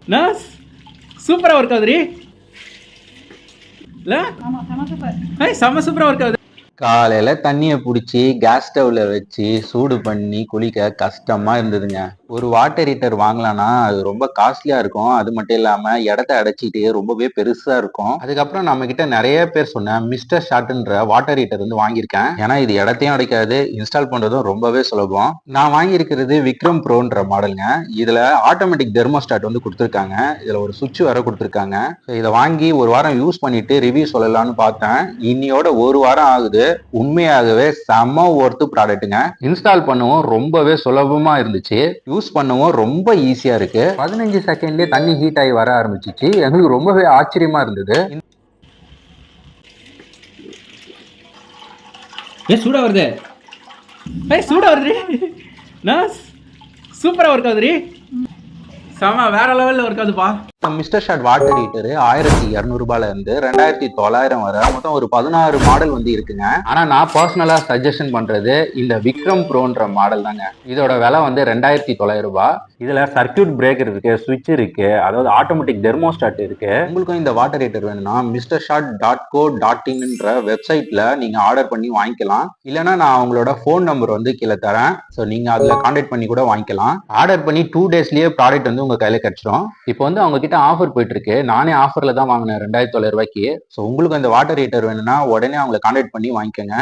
Nurse சூப்பரா work ஆகுதுரி. இல்ல செம்ம சூப்பரா ஒர்க் ஆகுது. காலையில தண்ணியை பிடிச்சி கேஸ் ஸ்டவ்ல வச்சு சூடு பண்ணி குளிக்க கஷ்டமா இருந்ததுங்க. ஒரு வாட்டர் ஹீட்டர் வாங்கலாம்னா அது ரொம்ப காஸ்ட்லியா இருக்கும். அது மட்டும் இல்லாம இடத்த அடைச்சிட்டு ரொம்பவே பெருசா இருக்கும். அதுக்கப்புறம் நம்ம கிட்ட நிறைய பேர் சொன்ன மிஸ்டர் ஷாட்ன்ற வாட்டர் ஹீட்டர் வந்து வாங்கியிருக்கேன். ஏன்னா இது இடத்தையும் அடைக்காது, இன்ஸ்டால் பண்றதும் ரொம்பவே சுலபம். நான் வாங்கியிருக்கிறது விக்ரம் ப்ரோன்ற மாடலுங்க. இதுல ஆட்டோமேட்டிக் தெர்மோஸ்டாட் வந்து கொடுத்துருக்காங்க. இதுல ஒரு சுவிட்ச் வர கொடுத்துருக்காங்க. இதை வாங்கி ஒரு வாரம் யூஸ் பண்ணிட்டு ரிவ்யூ சொல்லலாம்னு பார்த்தேன். இன்னியோட ஒரு வாரம் ஆகுது. உண்மையாகவே செம்ம ஒர்த்து ப்ராடக்ட்டுங்க. இன்ஸ்டால் பண்ணவும் ரொம்பவே சுலபமா இருந்துச்சு. யூஸ் பண்ணவும் ரொம்ப ஈஸியா இருக்கு. 15 செகண்ட்லயே தண்ணி ஹீட் ஆகி வர ஆரம்பிச்சிச்சு. எங்களுக்கு ரொம்பவே ஆச்சரியமா இருந்தது. சூடா வருது. சூடா வருது. நர்ஸ் சூப்பரா ஒர்க் ஆகுதுரி. செம வேற லெவல்ல ஒர்க் ஆகுதுப்பா. மிஸ்டர் ஷாட் வாட்டர் ஹீட்டர் 1200 இருந்து 2900 வரை மொத்தம் ஒரு 16 மாடல் வந்து இருக்குங்க. ஆனா நான் பர்சனலா சஜஷன் பண்றது இந்த விக்ரம் ப்ரோன்ற மாடல் தாங்க. இதோட விலை வந்து 2900. இதுல சர்க்கியூட் பிரேக்கர் இருக்கு, சுவிட்ச் இருக்கு, அதாவது ஆட்டோமேட்டிக் தெர்மோஸ்டாட் இருக்கு. உங்களுக்கும் இந்த வாட்டர் ஹீட்டர் வேணும்னா MrShot.co.in வெப்சைட்ல நீங்க ஆர்டர் பண்ணி வாங்கிக்கலாம். இல்லைன்னா நான் அவங்களோட போன் நம்பர் வந்து கீழே தரேன். ஸோ நீங்க அதுல கான்டாக்ட் பண்ணி கூட வாங்கிக்கலாம். ஆர்டர் பண்ணி 2 டேஸ்லயே ப்ராடக்ட் வந்து உங்க கையில கிடைச்சிடும். இப்போ வந்து அவங்க கிட்ட ஆஃபர் போயிட்டு இருக்கு. நானே ஆஃபர்ல தான் வாங்கினேன் 2900 ரூபாய்க்கு. ஸோ உங்களுக்கு இந்த வாட்டர் ஹீட்டர் வேணும்னா உடனே அவங்களை கான்டாக்ட் பண்ணி வாங்கிக்கோங்க.